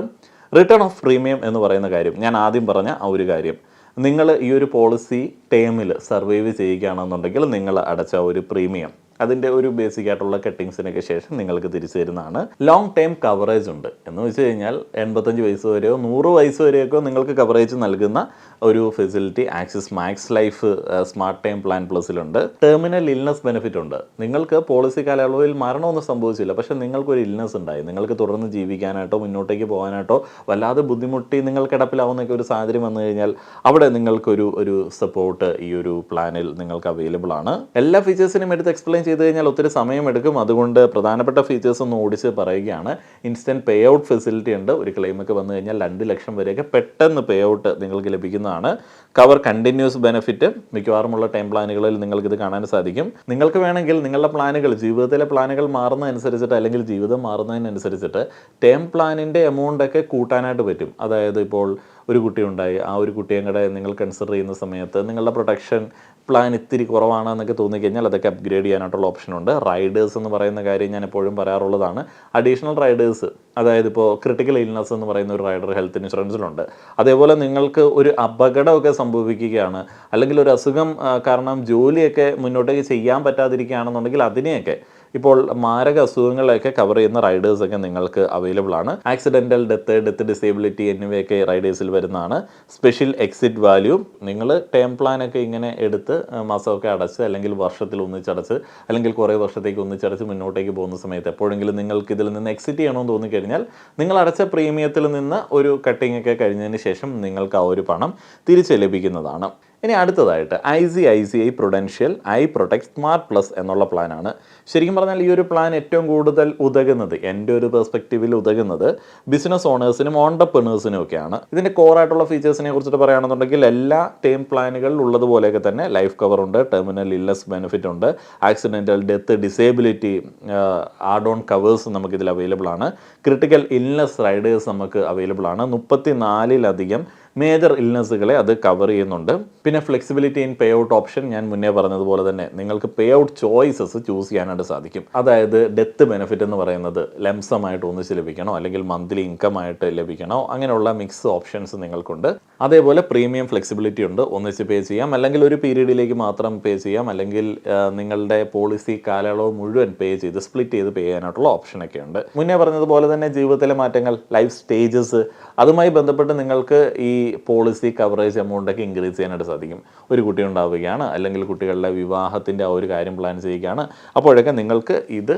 [SPEAKER 1] റിട്ടേൺ ഓഫ് പ്രീമിയം എന്ന് പറയുന്ന കാര്യം, ഞാൻ ആദ്യം പറഞ്ഞ ആ ഒരു കാര്യം, നിങ്ങൾ ഈ ഒരു പോളിസി ടേമിൽ സർവൈവ് ചെയ്യുകയാണെന്നുണ്ടെങ്കിൽ നിങ്ങൾ അടച്ച ഒരു പ്രീമിയം അതിൻ്റെ ഒരു ബേസിക് ആയിട്ടുള്ള കട്ടിങ്സിനൊക്കെ ശേഷം നിങ്ങൾക്ക് തിരിച്ചു തരുന്നതാണ്. ലോങ് ടൈം കവറേജ് ഉണ്ട് എന്ന് വെച്ച് കഴിഞ്ഞാൽ 85 വയസ്സ് വരെയോ 100 വയസ്സ് വരെയൊക്കെ നിങ്ങൾക്ക് കവറേജ് നൽകുന്ന ഒരു facility Axis Max Life Smart Time Plan പ്ലസിലുണ്ട്. ടെർമിനൽ ഇൽനസ് ബെനിഫിറ്റ് ഉണ്ട്. നിങ്ങൾക്ക് പോളിസി കാലയളവിൽ മരണമൊന്നും സംഭവിച്ചില്ല, പക്ഷേ നിങ്ങൾക്കൊരു ഇൽനസ് ഉണ്ടായി, നിങ്ങൾക്ക് തുടർന്ന് ജീവിക്കാനായിട്ടോ മുന്നോട്ടേക്ക് പോകാനായിട്ടോ വല്ലാതെ ബുദ്ധിമുട്ടി നിങ്ങൾ കിടപ്പിലാവുന്നൊക്കെ ഒരു സാഹചര്യം വന്നു കഴിഞ്ഞാൽ അവിടെ നിങ്ങൾക്കൊരു സപ്പോർട്ട് ഈ ഒരു പ്ലാനിൽ നിങ്ങൾക്ക് അവൈലബിൾ ആണ്. എല്ലാ ഫീച്ചേഴ്സിനും എടുത്ത് എക്സ്പ്ലെയിൻ ചെയ്ത് കഴിഞ്ഞാൽ ഒത്തിരി സമയമെടുക്കും. അതുകൊണ്ട് പ്രധാനപ്പെട്ട ഫീച്ചേഴ്സ് ഒന്ന് ഓടിച്ച് പറയുകയാണ്. ഇൻസ്റ്റൻറ്റ് പേ ഔട്ട് ഫെസിലിറ്റി ഉണ്ട്. ഒരു ക്ലെയിമൊക്കെ വന്നു കഴിഞ്ഞാൽ 2 ലക്ഷം വരെയൊക്കെ പെട്ടെന്ന് പേ ഔട്ട് നിങ്ങൾക്ക് ലഭിക്കുന്നതാണ്. കവർ കണ്ടിന്യൂസ് ബെനിഫിറ്റ് മിക്കവാറുമുള്ള ടൈം പ്ലാനുകളിൽ നിങ്ങൾക്കിത് കാണാൻ സാധിക്കും. നിങ്ങൾക്ക് വേണമെങ്കിൽ നിങ്ങളുടെ പ്ലാനുകൾ, ജീവിതത്തിലെ പ്ലാനുകൾ മാറുന്നതനുസരിച്ചിട്ട് അല്ലെങ്കിൽ ജീവിതം മാറുന്നതിനനുസരിച്ചിട്ട് ടേം പ്ലാനിൻ്റെ എമൗണ്ടൊക്കെ കൂട്ടാനായിട്ട് പറ്റും. അതായത് ഇപ്പോൾ ഒരു കുട്ടി ഉണ്ടായി, ആ ഒരു കുട്ടിയും കൂടെ നിങ്ങൾ കൺസിഡർ ചെയ്യുന്ന സമയത്ത് നിങ്ങളുടെ പ്രൊട്ടക്ഷൻ പ്ലാൻ ഇത്തിരി കുറവാണെന്നൊക്കെ തോന്നിക്കഴിഞ്ഞാൽ അതൊക്കെ അപ്ഗ്രേഡ് ചെയ്യാനായിട്ടുള്ള ഓപ്ഷനുണ്ട്. റൈഡേഴ്സ് എന്ന് പറയുന്ന കാര്യം ഞാൻ എപ്പോഴും പറയാറുള്ളതാണ്. അഡീഷണൽ റൈഡേഴ്സ്, അതായത് ഇപ്പോൾ ക്രിട്ടിക്കൽ ഇൽനസ് എന്ന് പറയുന്ന ഒരു റൈഡർ ഹെൽത്ത് ഇൻഷുറൻസിലുണ്ട്. അതേപോലെ നിങ്ങൾക്ക് ഒരു അപകടമൊക്കെ സംഭവിക്കുകയാണ്, അല്ലെങ്കിൽ ഒരു അസുഖം കാരണം ജോലിയൊക്കെ മുന്നോട്ടേക്ക് ചെയ്യാൻ പറ്റാതിരിക്കുകയാണെന്നുണ്ടെങ്കിൽ അതിനെയൊക്കെ, ഇപ്പോൾ മാരക അസുഖങ്ങളെയൊക്കെ കവർ ചെയ്യുന്ന റൈഡേഴ്സൊക്കെ നിങ്ങൾക്ക് അവൈലബിൾ ആണ്. ആക്സിഡൻ്റൽ ഡെത്ത് ഡിസേബിലിറ്റി എന്നിവയൊക്കെ റൈഡേഴ്സിൽ വരുന്നതാണ്. സ്പെഷ്യൽ എക്സിറ്റ് വാല്യൂ, നിങ്ങൾ ടേം പ്ലാനൊക്കെ ഇങ്ങനെ എടുത്ത് മാസമൊക്കെ അടച്ച് അല്ലെങ്കിൽ വർഷത്തിൽ ഒന്നിച്ചടച്ച് അല്ലെങ്കിൽ കുറേ വർഷത്തേക്ക് ഒന്നിച്ചടച്ച് മുന്നോട്ടേക്ക് പോകുന്ന സമയത്ത് എപ്പോഴെങ്കിലും നിങ്ങൾക്ക് ഇതിൽ നിന്ന് എക്സിറ്റ് ചെയ്യണമെന്ന് തോന്നിക്കഴിഞ്ഞാൽ നിങ്ങൾ അടച്ച പ്രീമിയത്തിൽ നിന്ന് ഒരു കട്ടിംഗ് ഒക്കെ കഴിഞ്ഞതിന് ശേഷം നിങ്ങൾക്ക് ആ ഒരു പണം തിരിച്ച് ലഭിക്കുന്നതാണ്. ഇനി അടുത്തതായിട്ട് ICICI Prudential iProtect smart plus എന്നുള്ള പ്ലാനാണ്. ശരിക്കും പറഞ്ഞാൽ ഈ ഒരു പ്ലാൻ ഏറ്റവും കൂടുതൽ ഉതകുന്നത്, എൻ്റെ ഒരു പെർസ്പെക്റ്റീവിൽ ഉതകുന്നത് ബിസിനസ് ഓണേഴ്സിനും ഓണ്ടർപ്രണേഴ്സിനും ഒക്കെയാണ്. ഇതിൻ്റെ കോറായിട്ടുള്ള ഫീച്ചേഴ്സിനെ കുറിച്ചിട്ട് പറയുകയാണെന്നുണ്ടെങ്കിൽ എല്ലാ ടേം പ്ലാനുകളിൽ ഉള്ളതുപോലെയൊക്കെ തന്നെ ലൈഫ് കവർ ഉണ്ട്, ടെർമിനൽ ഇൽനസ് ബെനിഫിറ്റ് ഉണ്ട്, accidental death disability add on covers നമുക്കിതിൽ അവൈലബിൾ ആണ്. ക്രിട്ടിക്കൽ ഇൽനസ് റൈഡേഴ്സ് നമുക്ക് അവൈലബിൾ ആണ്. 34-ലധികം മേജർ ഇൽനസ്സുകളെ അത് കവർ ചെയ്യുന്നുണ്ട്. പിന്നെ flexibility in pay out option, ഞാൻ മുന്നേ പറഞ്ഞതുപോലെ തന്നെ നിങ്ങൾക്ക് പേ ഔട്ട് ചോയ്സസ് ചൂസ് ചെയ്യാനായിട്ട് സാധിക്കും. അതായത് ഡെത്ത് ബെനിഫിറ്റ് എന്ന് പറയുന്നത് ലംസമായിട്ട് ഒന്നിച്ച് ലഭിക്കണോ അല്ലെങ്കിൽ മന്ത്ലി ഇൻകം ആയിട്ട് ലഭിക്കണോ, അങ്ങനെയുള്ള മിക്സ് ഓപ്ഷൻസ് നിങ്ങൾക്കുണ്ട്. അതേപോലെ പ്രീമിയം ഫ്ലെക്സിബിലിറ്റി ഉണ്ട്, ഒന്നിച്ച് പേ ചെയ്യാം, അല്ലെങ്കിൽ ഒരു പീരീഡിലേക്ക് മാത്രം പേ ചെയ്യാം, അല്ലെങ്കിൽ നിങ്ങളുടെ പോളിസി കാലയളവ് മുഴുവൻ പേ ചെയ്ത് സ്പ്ലിറ്റ് ചെയ്ത് പേ ചെയ്യാനായിട്ടുള്ള ഓപ്ഷനൊക്കെ ഉണ്ട്. മുന്നേ പറഞ്ഞതുപോലെ തന്നെ ജീവിതത്തിലെ മാറ്റങ്ങൾ, ലൈഫ് സ്റ്റേജസ്, അതുമായി ബന്ധപ്പെട്ട് നിങ്ങൾക്ക് ഈ പോളിസി കവറേജ് എമൗണ്ടൊക്കെ ഇൻക്രീസ് ചെയ്യാനായിട്ട് സാധിക്കും. ഒരു കുട്ടി ഉണ്ടാവുകയാണ്, അല്ലെങ്കിൽ കുട്ടികളുടെ വിവാഹത്തിൻ്റെ ആ ഒരു കാര്യം പ്ലാൻ ചെയ്യുകയാണ്, അപ്പോഴൊക്കെ നിങ്ങൾക്ക് ഇത്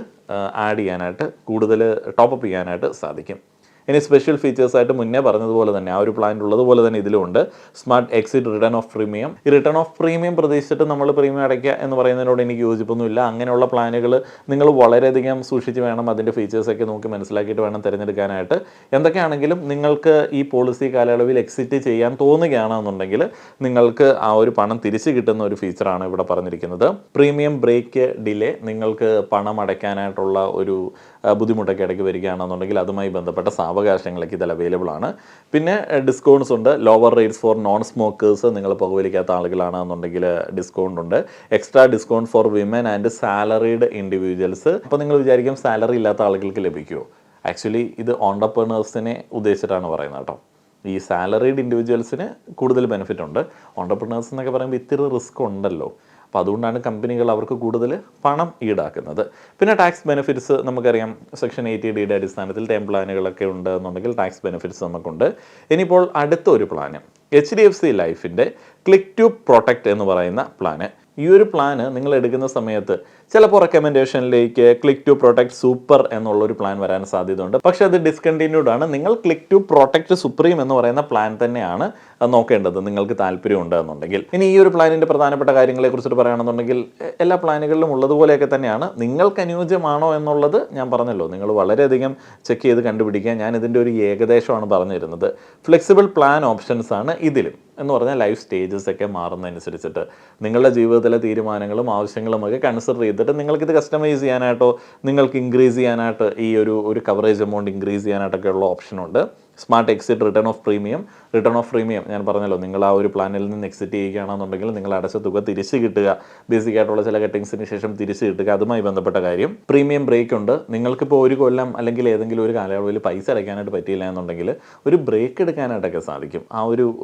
[SPEAKER 1] ആഡ് ചെയ്യാനായിട്ട്, കൂടുതൽ ടോപ്പപ്പ് ചെയ്യാനായിട്ട് സാധിക്കും. ഇനി സ്പെഷ്യൽ ഫീച്ചേഴ്സായിട്ട് മുന്നേ പറഞ്ഞതുപോലെ തന്നെ ആ ഒരു പ്ലാനിൽ ഉള്ളതുപോലെ തന്നെ ഇതിലുണ്ട് smart exit return of premium. ഈ റിട്ടേൺ ഓഫ് പ്രീമിയം പ്രതീക്ഷിച്ചിട്ട് നമ്മൾ പ്രീമിയം അടയ്ക്കുക എന്ന് പറയുന്നതിനോട് എനിക്ക് യോജിപ്പൊന്നുമില്ല. അങ്ങനെയുള്ള പ്ലാനുകൾ നിങ്ങൾ വളരെയധികം സൂക്ഷിച്ച് വേണം അതിൻ്റെ ഫീച്ചേഴ്സൊക്കെ നോക്കി മനസ്സിലാക്കിയിട്ട് വേണം തിരഞ്ഞെടുക്കാനായിട്ട്. എന്തൊക്കെയാണെങ്കിലും നിങ്ങൾക്ക് ഈ പോളിസി കാലയളവിൽ എക്സിറ്റ് ചെയ്യാൻ തോന്നുകയാണെന്നുണ്ടെങ്കിൽ നിങ്ങൾക്ക് ആ ഒരു പണം തിരിച്ച് കിട്ടുന്ന ഒരു ഫീച്ചറാണ് ഇവിടെ പറഞ്ഞിരിക്കുന്നത്. പ്രീമിയം ബ്രേക്ക് ഡിലേ, നിങ്ങൾക്ക് പണം അടയ്ക്കാനായിട്ടുള്ള ഒരു ബുദ്ധിമുട്ടൊക്കെ ഇടയ്ക്ക് വരികയാണെന്നുണ്ടെങ്കിൽ അതുമായി ബന്ധപ്പെട്ട അവകാശങ്ങളൊക്കെ ഇതിൽ അവൈലബിൾ ആണ്. പിന്നെ ഡിസ്കൗണ്ട്സ് ഉണ്ട്, lower rates four non smokers, നിങ്ങൾ പുകവലിക്കാത്ത ആളുകളാണെന്നുണ്ടെങ്കിൽ ഡിസ്കൗണ്ട് ഉണ്ട്, extra discount for women and salaried individuals. അപ്പോൾ നിങ്ങൾ വിചാരിക്കും സാലറി ഇല്ലാത്ത ആളുകൾക്ക് ലഭിക്കുമോ? ആക്ച്വലി ഇത് ഓണ്ടർപ്രണേഴ്സിനെ ഉദ്ദേശിച്ചിട്ടാണ് പറയുന്നത് കേട്ടോ. ഈ സാലറീഡ് ഇൻഡിവിജ്വൽസിന് കൂടുതൽ ബെനിഫിറ്റ് ഉണ്ട്. ഓണ്ടർപ്രണേഴ്സ് എന്നൊക്കെ പറയുമ്പോൾ ഇത്തിരി റിസ്ക് ഉണ്ടല്ലോ, അപ്പോൾ അതുകൊണ്ടാണ് കമ്പനികൾ അവർക്ക് കൂടുതൽ പണം ഈടാക്കുന്നത്. പിന്നെ ടാക്സ് ബെനിഫിറ്റ്സ് നമുക്കറിയാം, സെക്ഷൻ 80D അടിസ്ഥാനത്തിൽ ടൈം പ്ലാനുകളൊക്കെ ഉണ്ട് എന്നുണ്ടെങ്കിൽ ടാക്സ് ബെനിഫിറ്റ്സ് നമുക്കുണ്ട്. ഇനിയിപ്പോൾ അടുത്ത ഒരു പ്ലാന് HDFC ലൈഫിൻ്റെ ക്ലിക്ക് ടു പ്രൊട്ടക്റ്റ് എന്ന് പറയുന്ന പ്ലാന്. ഈ ഒരു പ്ലാന് നിങ്ങൾ എടുക്കുന്ന സമയത്ത് ചിലപ്പോൾ റെക്കമെൻഡേഷനിലേക്ക് ക്ലിക്ക് ടു പ്രൊട്ടക്ട് സൂപ്പർ എന്നുള്ളൊരു പ്ലാൻ വരാൻ സാധ്യതയുണ്ട്. പക്ഷേ അത് ഡിസ്കണ്ടിന്യൂഡ് ആണ്. നിങ്ങൾ ക്ലിക്ക് ടു പ്രൊട്ടക്ട് സുപ്രീം എന്ന് പറയുന്ന പ്ലാൻ തന്നെയാണ് നോക്കേണ്ടത്, നിങ്ങൾക്ക് താല്പര്യമുണ്ട് എന്നുണ്ടെങ്കിൽ. ഇനി ഈ ഒരു പ്ലാനിൻ്റെ പ്രധാനപ്പെട്ട കാര്യങ്ങളെ കുറിച്ചിട്ട് പറയുകയാണെന്നുണ്ടെങ്കിൽ എല്ലാ പ്ലാനുകളിലും ഉള്ളതുപോലെയൊക്കെ തന്നെയാണ്. നിങ്ങൾക്ക് അനുയോജ്യമാണോ എന്നുള്ളത് ഞാൻ പറഞ്ഞല്ലോ, നിങ്ങൾ വളരെയധികം ചെക്ക് ചെയ്ത് കണ്ടുപിടിക്കുക. ഞാൻ ഇതിൻ്റെ ഒരു ഏകദേശമാണ് പറഞ്ഞു തരുന്നത്. ഫ്ലെക്സിബിൾ പ്ലാൻ ഓപ്ഷൻസ് ആണ് ഇതിലും എന്ന് പറഞ്ഞാൽ ലൈഫ് സ്റ്റേജസ് ഒക്കെ മാറുന്നതനുസരിച്ചിട്ട് നിങ്ങളുടെ ജീവിതത്തിലെ തീരുമാനങ്ങളും ആവശ്യങ്ങളും ഒക്കെ കൺസിഡർ ചെയ്തിട്ട് നിങ്ങൾക്കിത് കസ്റ്റമൈസ് ചെയ്യാനായിട്ടോ നിങ്ങൾക്ക് ഇൻക്രീസ് ചെയ്യാനായിട്ട് ഈ ഒരു കവറേജ് എമൗണ്ട് ഇൻക്രീസ് ചെയ്യാനായിട്ടൊക്കെ ഉള്ള ഓപ്ഷനുണ്ട്. Smart exit return of premium ഞാൻ പറഞ്ഞല്ലോ, നിങ്ങൾ ആ ഒരു പ്ലാനിൽ നിന്ന് എക്സിറ്റ് ചെയ്യുകയാണെന്നുണ്ടെങ്കിൽ നിങ്ങൾ അടച്ച തുക തിരിച്ച് കിട്ടുക, ബേസിക് ആയിട്ടുള്ള ചില കട്ടിങ്സിന് ശേഷം തിരിച്ച് കിട്ടുക, അതുമായി ബന്ധപ്പെട്ട കാര്യം. പ്രീമിയം ബ്രേക്ക് ഉണ്ട്. നിങ്ങൾക്കിപ്പോൾ ഒരു കൊല്ലം അല്ലെങ്കിൽ ഏതെങ്കിലും ഒരു കാലയളവിൽ പൈസ അടയ്ക്കാനായിട്ട് പറ്റിയില്ല എന്നുണ്ടെങ്കിൽ ഒരു ബ്രേക്ക് എടുക്കാനായിട്ടൊക്കെ സാധിക്കും. ആ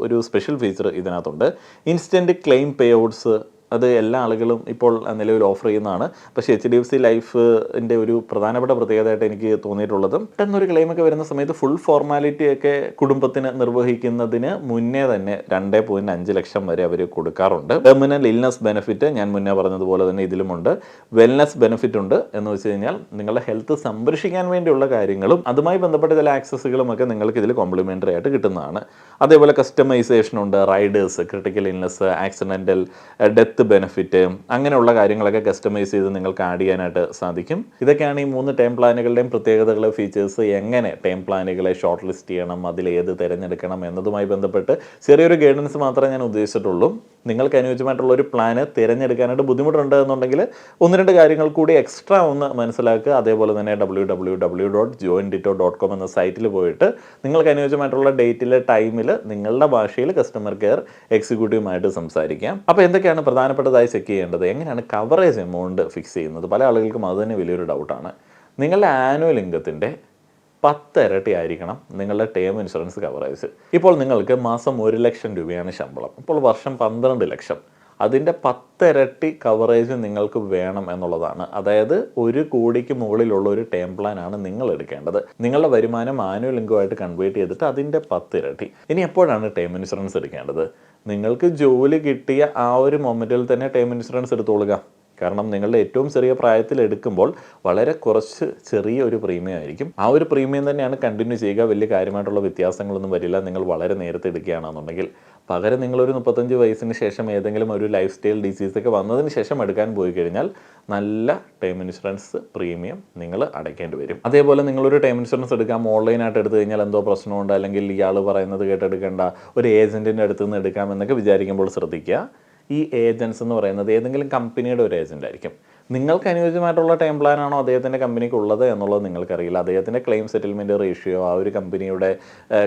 [SPEAKER 1] ഒരു സ്പെഷ്യൽ ഫീച്ചർ ഇതിനകത്തുണ്ട്. ഇൻസ്റ്റൻറ്റ് ക്ലെയിം പേ ഔട്ട്സ് അത് എല്ലാ ആളുകളും ഇപ്പോൾ നിലവിൽ ഓഫർ ചെയ്യുന്നതാണ്. പക്ഷേ HDFC ലൈഫിൻ്റെ ഒരു പ്രധാനപ്പെട്ട പ്രത്യേകതയായിട്ട് എനിക്ക് തോന്നിയിട്ടുള്ളത്, പെട്ടെന്നൊരു ക്ലെയിമൊക്കെ വരുന്ന സമയത്ത് ഫുൾ ഫോർമാലിറ്റിയൊക്കെ കുടുംബത്തിന് നിർവഹിക്കുന്നതിന് മുന്നേ തന്നെ 2.5 ലക്ഷം വരെ അവർ കൊടുക്കാറുണ്ട്. ടെർമിനൽ ഇൽനസ് ബെനിഫിറ്റ് ഞാൻ മുന്നേ പറഞ്ഞതുപോലെ തന്നെ ഇതിലുമുണ്ട്. വെൽനസ് ബെനിഫിറ്റ് ഉണ്ട് എന്ന് വെച്ച് കഴിഞ്ഞാൽ നിങ്ങളുടെ ഹെൽത്ത് സംരക്ഷിക്കാൻ വേണ്ടിയുള്ള കാര്യങ്ങളും അതുമായി ബന്ധപ്പെട്ട ചില ആക്സസുകളും ഒക്കെ നിങ്ങൾക്ക് ഇതിൽ കോംപ്ലിമെൻ്ററി ആയിട്ട് കിട്ടുന്നതാണ്. അതേപോലെ കസ്റ്റമൈസേഷൻ ഉണ്ട്, Riders, critical illness, accidental death benefit, അങ്ങനെയുള്ള കാര്യങ്ങളൊക്കെ കസ്റ്റമൈസ് ചെയ്ത് നിങ്ങൾക്ക് ആഡ് ചെയ്യാനായിട്ട് സാധിക്കും. ഇതൊക്കെയാണ് ഈ 3 ടേം പ്ലാനുകളുടെയും പ്രത്യേകതകൾ, ഫീച്ചേഴ്സ്. എങ്ങനെ ടേം പ്ലാനുകളെ ഷോർട്ട് ലിസ്റ്റ് ചെയ്യണം, അതിൽ ഏത് തിരഞ്ഞെടുക്കണം എന്നതുമായി ബന്ധപ്പെട്ട് ചെറിയൊരു ഗൈഡൻസ് മാത്രമേ ഞാൻ ഉദ്ദേശിച്ചിട്ടുള്ളൂ. നിങ്ങൾക്ക് അനുയോജ്യമായിട്ടുള്ള ഒരു പ്ലാന് തിരഞ്ഞെടുക്കാനായിട്ട് ബുദ്ധിമുട്ടുണ്ട് എന്നുണ്ടെങ്കിൽ 1-2 കാര്യങ്ങൾ കൂടി എക്സ്ട്രാ ഒന്ന് മനസ്സിലാക്കുക. അതേപോലെ തന്നെ www.joindito.com എന്ന സൈറ്റിൽ പോയിട്ട് നിങ്ങൾക്ക് അനുയോജ്യമായിട്ടുള്ള ഡേറ്റിൽ, ടൈമിൽ നിങ്ങളുടെ ഭാഷയിൽ കസ്റ്റമർ കെയർ എക്സിക്യൂട്ടീവുമായിട്ട് സംസാരിക്കാം. അപ്പോൾ എന്തൊക്കെയാണ് പ്രധാനപ്പെട്ടതായി ചെക്ക് ചെയ്യേണ്ടത്, എങ്ങനെയാണ് കവറേജ് എമൗണ്ട് ഫിക്സ് ചെയ്യുന്നത്? പല ആളുകൾക്കും അത് തന്നെ വലിയൊരു ഡൗട്ടാണ്. നിങ്ങളുടെ ആനുവൽ ഇൻകത്തിൻ്റെ 10 ഇരട്ടി ആയിരിക്കണം നിങ്ങളുടെ ടേം ഇൻഷുറൻസ് കവറേജ്. ഇപ്പോൾ നിങ്ങൾക്ക് മാസം 1 ലക്ഷം രൂപയാണ് ശമ്പളം, ഇപ്പോൾ വർഷം 12 ലക്ഷം. അതിൻ്റെ 10 ഇരട്ടി കവറേജ് നിങ്ങൾക്ക് വേണം എന്നുള്ളതാണ്. അതായത് 1 കോടിക്ക് മുകളിലുള്ള ഒരു ടേം പ്ലാനാണ് നിങ്ങൾ എടുക്കേണ്ടത്. നിങ്ങളുടെ വരുമാനം ആനുവൽ ഇൻകമായിട്ട് കൺവേർട്ട് ചെയ്തിട്ട് അതിൻ്റെ 10 ഇരട്ടി. ഇനി എപ്പോഴാണ് ടേം ഇൻഷുറൻസ് എടുക്കേണ്ടത്? നിങ്ങൾക്ക് ജോലി കിട്ടിയ ആ ഒരു മൊമെൻറ്റിൽ തന്നെ ടേം ഇൻഷുറൻസ് എടുത്തോളുക. കാരണം നിങ്ങളുടെ ഏറ്റവും ചെറിയ പ്രായത്തിൽ എടുക്കുമ്പോൾ വളരെ കുറച്ച് ചെറിയ ഒരു പ്രീമിയം ആയിരിക്കും. ആ ഒരു പ്രീമിയം തന്നെയാണ് കണ്ടിന്യൂ ചെയ്യുക. വലിയ കാര്യമായിട്ടുള്ള വ്യത്യാസങ്ങളൊന്നും വരില്ല നിങ്ങൾ വളരെ നേരത്തെ എടുക്കുകയാണെന്നുണ്ടെങ്കിൽ. പകരം നിങ്ങളൊരു 35 വയസ്സിന് ശേഷം ഏതെങ്കിലും ഒരു ലൈഫ് സ്റ്റൈൽ ഡിസീസൊക്കെ വന്നതിന് ശേഷം എടുക്കാൻ പോയി കഴിഞ്ഞാൽ നല്ല ടേം ഇൻഷുറൻസ് പ്രീമിയം നിങ്ങൾ അടയ്ക്കേണ്ടി വരും. അതേപോലെ നിങ്ങളൊരു ടേം ഇൻഷുറൻസ് എടുക്കാം, ഓൺലൈനായിട്ട് എടുത്തു കഴിഞ്ഞാൽ എന്തോ പ്രശ്നമുണ്ട്, അല്ലെങ്കിൽ ഇയാൾ പറയുന്നത് കേട്ടെടുക്കേണ്ട, ഒരു ഏജൻറ്റിൻ്റെ അടുത്ത് നിന്ന് എടുക്കാം എന്നൊക്കെ വിചാരിക്കുമ്പോൾ ശ്രദ്ധിക്കുക. ഈ ഏജൻസ് എന്ന് പറയുന്നത് ഏതെങ്കിലും കമ്പനിയുടെ ഒരു ഏജൻ്റ് ആയിരിക്കും. നിങ്ങൾക്ക് അനുയോജ്യമായിട്ടുള്ള ടൈം പ്ലാനാണോ അദ്ദേഹത്തിൻ്റെ കമ്പനിക്ക് ഉള്ളത് എന്നുള്ളത് നിങ്ങൾക്കറിയില്ല. അദ്ദേഹത്തിൻ്റെ ക്ലെയിം സെറ്റിൽമെൻറ്റ് റേഷ്യോ, ആ ഒരു കമ്പനിയുടെ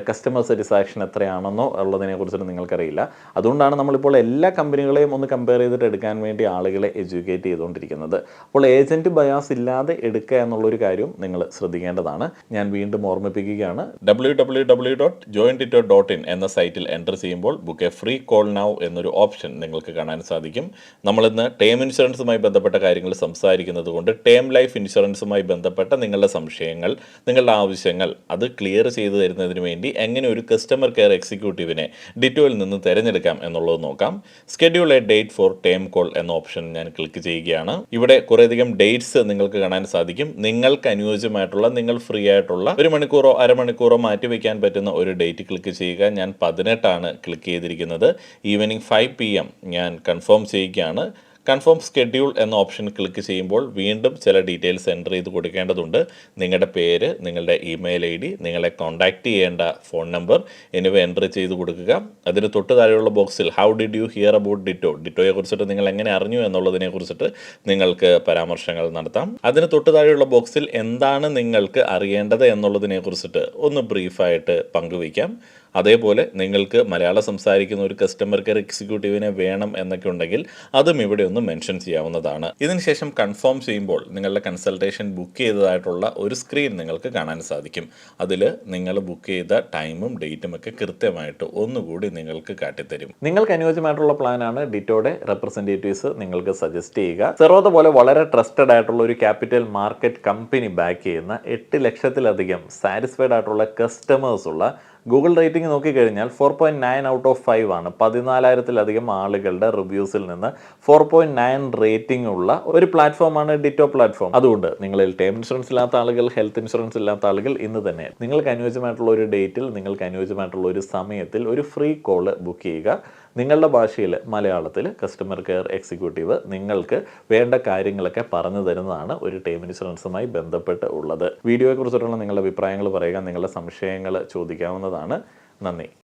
[SPEAKER 1] കസ്റ്റമർ സാറ്റിസ്ഫാക്ഷൻ എത്രയാണെന്നോ ഉള്ളതിനെക്കുറിച്ചിട്ട് നിങ്ങൾക്കറിയില്ല. അതുകൊണ്ടാണ് നമ്മളിപ്പോൾ എല്ലാ കമ്പനികളെയും ഒന്ന് കമ്പയർ ചെയ്തിട്ട് എടുക്കാൻ വേണ്ടി ആളുകളെ എഡ്യൂക്കേറ്റ് ചെയ്തുകൊണ്ടിരിക്കുന്നത്. അപ്പോൾ ഏജൻറ്റ് ബയാസ് ഇല്ലാതെ എടുക്കുക എന്നുള്ളൊരു കാര്യം നിങ്ങൾ ശ്രദ്ധിക്കേണ്ടതാണ്. ഞാൻ വീണ്ടും ഓർമ്മിപ്പിക്കുകയാണ്, www.joindito.in എന്ന സൈറ്റിൽ എൻ്റർ ചെയ്യുമ്പോൾ book A free call now എന്നൊരു ഓപ്ഷൻ നിങ്ങൾക്ക് കാണാൻ സാധിക്കും. നമ്മളിന്ന് ടേം ഇൻഷുറൻസുമായി ബന്ധപ്പെട്ട കാര്യങ്ങൾ സംസാരിക്കുന്നത് കൊണ്ട് ടേം ലൈഫ് ഇൻഷുറൻസുമായി ബന്ധപ്പെട്ട നിങ്ങളുടെ സംശയങ്ങൾ, നിങ്ങളുടെ ആവശ്യങ്ങൾ അത് ക്ലിയർ ചെയ്തു തരുന്നതിന് വേണ്ടി എങ്ങനെ ഒരു കസ്റ്റമർ കെയർ എക്സിക്യൂട്ടീവിനെ ഡിറ്റോയിൽ നിന്ന് തിരഞ്ഞെടുക്കാം എന്നുള്ളത് നോക്കാം. Schedule A date for term call എന്ന ഓപ്ഷൻ ഞാൻ ക്ലിക്ക് ചെയ്യുകയാണ്. ഇവിടെ കുറേയധികം ഡേറ്റ്സ് നിങ്ങൾക്ക് കാണാൻ സാധിക്കും. നിങ്ങൾക്ക് അനുയോജ്യമായിട്ടുള്ള, നിങ്ങൾ ഫ്രീ ആയിട്ടുള്ള 1 മണിക്കൂറോ അരമണിക്കൂറോ മാറ്റി വയ്ക്കാൻ പറ്റുന്ന ഒരു ഡേറ്റ് ക്ലിക്ക് ചെയ്യുക. ഞാൻ 18 ക്ലിക്ക് ചെയ്തിരിക്കുന്നത്. ഈവനിങ് 5 PM ഞാൻ കൺഫേം ചെയ്യുകയാണ്. കൺഫേം സ്കെഡ്യൂൾ എന്ന ഓപ്ഷൻ ക്ലിക്ക് ചെയ്യുമ്പോൾ വീണ്ടും ചില ഡീറ്റെയിൽസ് എൻ്റർ ചെയ്ത് കൊടുക്കേണ്ടതുണ്ട്. നിങ്ങളുടെ പേര്, നിങ്ങളുടെ ഇമെയിൽ ID, നിങ്ങളെ കോൺടാക്റ്റ് ചെയ്യേണ്ട ഫോൺ നമ്പർ എന്നിവ എൻ്റർ ചെയ്ത് കൊടുക്കുക. അതിന് തൊട്ട് താഴെയുള്ള ബോക്സിൽ how did you hear about ഡിറ്റോയെ കുറിച്ചിട്ട് നിങ്ങൾ എങ്ങനെ അറിഞ്ഞു എന്നുള്ളതിനെ കുറിച്ചിട്ട് നിങ്ങൾക്ക് പരാമർശങ്ങൾ നടത്താം. അതിന് തൊട്ട് താഴെയുള്ള ബോക്സിൽ എന്താണ് നിങ്ങൾക്ക് അറിയേണ്ടത് എന്നുള്ളതിനെ കുറിച്ചിട്ട് ഒന്ന് ബ്രീഫായിട്ട് പങ്കുവയ്ക്കാം. അതേപോലെ നിങ്ങൾക്ക് മലയാളം സംസാരിക്കുന്ന ഒരു കസ്റ്റമർ കെയർ എക്സിക്യൂട്ടീവിനെ വേണം എന്നൊക്കെ ഉണ്ടെങ്കിൽ അതും ഇവിടെ ഒന്ന് മെൻഷൻ ചെയ്യാവുന്നതാണ്. ഇതിനുശേഷം കൺഫേം ചെയ്യുമ്പോൾ നിങ്ങളുടെ കൺസൾട്ടേഷൻ ബുക്ക് ചെയ്തതായിട്ടുള്ള ഒരു സ്ക്രീൻ നിങ്ങൾക്ക് കാണാൻ സാധിക്കും. അതിൽ നിങ്ങൾ ബുക്ക് ചെയ്ത ടൈമും ഡേറ്റും ഒക്കെ കൃത്യമായിട്ട് ഒന്നുകൂടി നിങ്ങൾക്ക് കാട്ടിത്തരും. നിങ്ങൾക്ക് അനുയോജ്യമായിട്ടുള്ള പ്ലാനാണ് ഡിറ്റോയുടെ റെപ്രസെൻറ്റേറ്റീവ്സ് നിങ്ങൾക്ക് സജസ്റ്റ് ചെയ്യുക. സെറോദ പോലെ വളരെ ട്രസ്റ്റഡ് ആയിട്ടുള്ള ഒരു ക്യാപിറ്റൽ മാർക്കറ്റ് കമ്പനി ബാക്ക് ചെയ്യുന്ന 8 ലക്ഷത്തിലധികം സാറ്റിസ്ഫൈഡ് ആയിട്ടുള്ള കസ്റ്റമേഴ്സ് ഉള്ള ഗൂഗിൾ റേറ്റിംഗ് നോക്കിക്കഴിഞ്ഞാൽ 4.9 ഔട്ട് ഓഫ് 5 ആണ്. 14,000-ലധികം ആളുകളുടെ റിവ്യൂസിൽ നിന്ന് 4.9 റേറ്റിംഗ് ഉള്ള ഒരു പ്ലാറ്റ്ഫോമാണ് ഡിറ്റോ പ്ലാറ്റ്ഫോം. അതുകൊണ്ട് നിങ്ങളിൽ ടേം ഇൻഷുറൻസ് ഇല്ലാത്ത ആളുകൾ, ഹെൽത്ത് ഇൻഷുറൻസ് ഇല്ലാത്ത ആളുകൾ ഇന്ന് തന്നെ നിങ്ങൾക്ക് അനുയോജ്യമായിട്ടുള്ള ഒരു ഡേറ്റിൽ, നിങ്ങൾക്ക് അനുയോജ്യമായിട്ടുള്ള ഒരു സമയത്തിൽ ഒരു ഫ്രീ കോള് ബുക്ക് ചെയ്യുക. നിങ്ങളുടെ ഭാഷയിൽ, മലയാളത്തിൽ കസ്റ്റമർ കെയർ എക്സിക്യൂട്ടീവ് നിങ്ങൾക്ക് വേണ്ട കാര്യങ്ങളൊക്കെ പറഞ്ഞു തരുന്നതാണ് ഒരു ടേം ഇൻഷുറൻസുമായി ബന്ധപ്പെട്ട് ഉള്ളത്. വീഡിയോയെക്കുറിച്ചിട്ടുള്ള നിങ്ങളുടെ അഭിപ്രായങ്ങൾ പറയുക, നിങ്ങളുടെ സംശയങ്ങൾ ചോദിക്കാവുന്നതാണ്. നന്ദി.